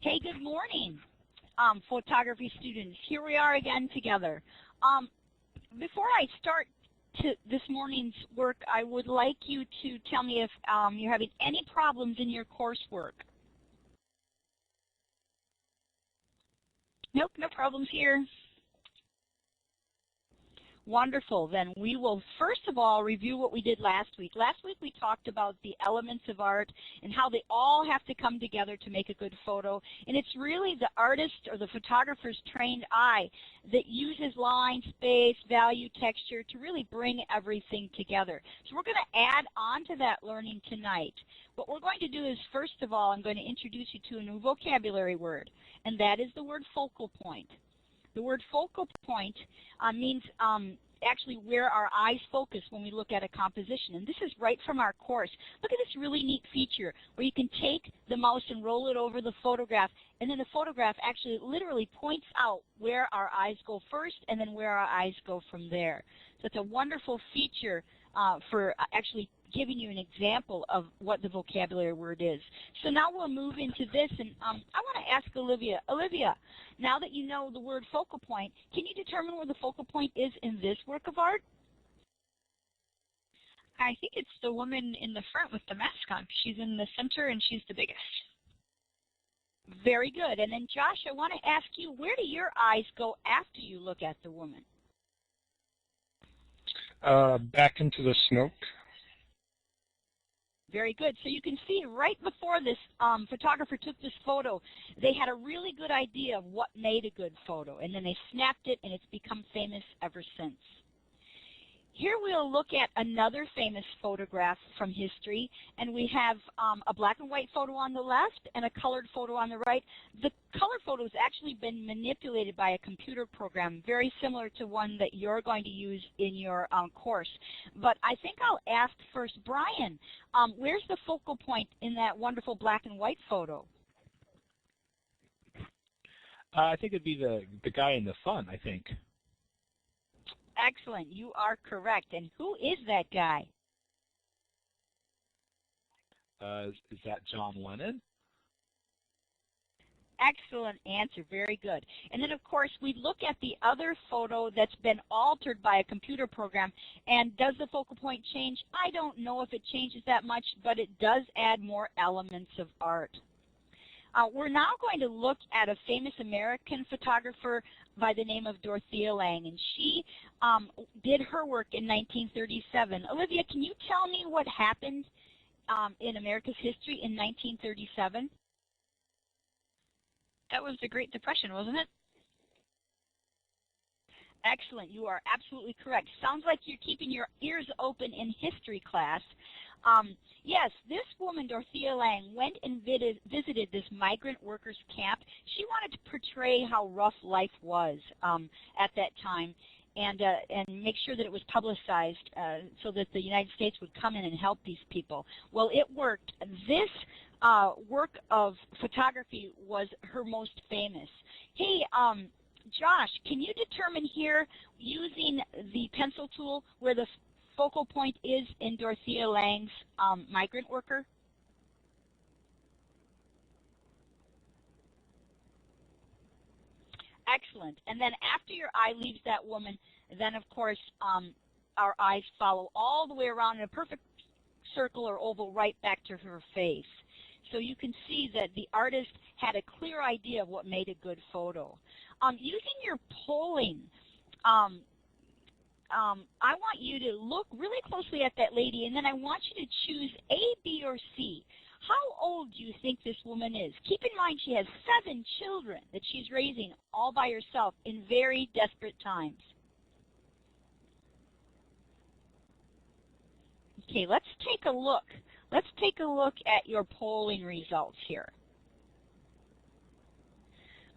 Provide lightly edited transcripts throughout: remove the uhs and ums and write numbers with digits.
Hey, good morning, photography students. Here we are again together. Before I start this morning's work, I would like you to tell me if you're having any problems in your coursework. Nope, no problems here. Wonderful. Then we will first of all review what we did last week. Last week we talked about the elements of art and how they all have to come together to make a good photo. And it's really the artist or the photographer's trained eye that uses line, space, value, texture to really bring everything together. So we're going to add on to that learning tonight. What we're going to do is, first of all, I'm going to introduce you to a new vocabulary word, and that is the word focal point. The word focal point means actually where our eyes focus when we look at a composition. And this is right from our course. Look at this really neat feature where you can take the mouse and roll it over the photograph, and then the photograph actually literally points out where our eyes go first and then where our eyes go from there. So it's a wonderful feature for actually giving you an example of what the vocabulary word is. So now we'll move into this, and I want to ask Olivia. Olivia, now that you know the word focal point, can you determine where the focal point is in this work of art? I think it's the woman in the front with the mask on. She's in the center and she's the biggest. Very good. And then Josh, I want to ask you, where do your eyes go after you look at the woman? Back into the smoke. Very good. So you can see right before this photographer took this photo, they had a really good idea of what made a good photo, and then they snapped it, and it's become famous ever since. Here we'll look at another famous photograph from history, and we have a black and white photo on the left and a colored photo on the right. The colored photo has actually been manipulated by a computer program, very similar to one that you're going to use in your course. But I think I'll ask first, Brian, where's the focal point in that wonderful black and white photo? I think it'd be the guy in the front, I think. Excellent. You are correct. And who is that guy? Is that John Lennon? Excellent answer. Very good. And then, of course, we look at the other photo that's been altered by a computer program. And does the focal point change? I don't know if it changes that much, but it does add more elements of art. We're now going to look at a famous American photographer by the name of Dorothea Lange, and she did her work in 1937. Olivia, can you tell me what happened in America's history in 1937? That was the Great Depression, wasn't it? Excellent. You are absolutely correct. Sounds like you're keeping your ears open in history class. Yes, this woman, Dorothea Lange, went and visited this migrant workers' camp. She wanted to portray how rough life was at that time and make sure that it was publicized so that the United States would come in and help these people. Well, it worked. This work of photography was her most famous. Hey, Josh, can you determine here, using the pencil tool, where the focal point is in Dorothea Lange's migrant worker? Excellent. And then after your eye leaves that woman, then of course our eyes follow all the way around in a perfect circle or oval right back to her face. So you can see that the artist had a clear idea of what made a good photo. Using your polling, I want you to look really closely at that lady, and then I want you to choose A, B, or C. How old do you think this woman is? Keep in mind she has 7 children that she's raising all by herself in very desperate times. Okay, let's take a look. Let's take a look at your polling results here.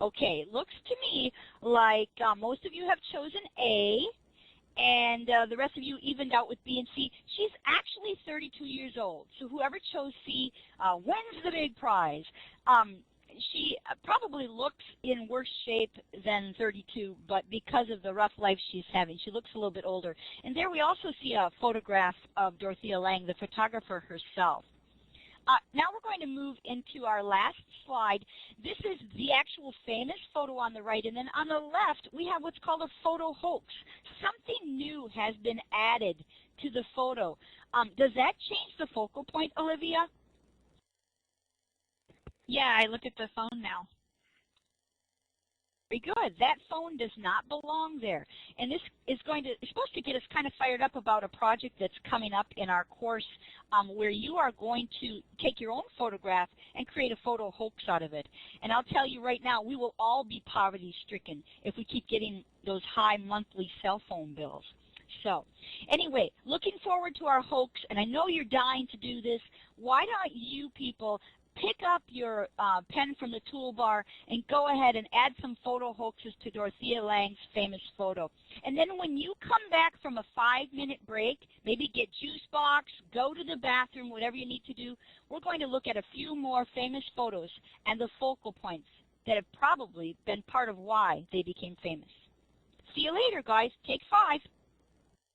Okay, it looks to me like most of you have chosen A, and the rest of you evened out with B and C. She's actually 32 years old, so whoever chose C wins the big prize. She probably looks in worse shape than 32, but because of the rough life she's having, she looks a little bit older. And there we also see a photograph of Dorothea Lange, the photographer herself. Now we're going to move into our last slide, this is the actual famous photo on the right, and then on the left, we have what's called a photo hoax. Something new has been added to the photo. Does that change the focal point, Olivia? Yeah, I look at the phone now. Very good. That phone does not belong there. And this is supposed to get us kind of fired up about a project that's coming up in our course where you are going to take your own photograph and create a photo hoax out of it. And I'll tell you right now, we will all be poverty-stricken if we keep getting those high monthly cell phone bills. So, anyway, looking forward to our hoax, and I know you're dying to do this. Why don't you people pick up your pen from the toolbar and go ahead and add some photo hoaxes to Dorothea Lange's famous photo. And then when you come back from a 5-minute break, maybe get juice box, go to the bathroom, whatever you need to do, we're going to look at a few more famous photos and the focal points that have probably been part of why they became famous. See you later, guys. Take 5.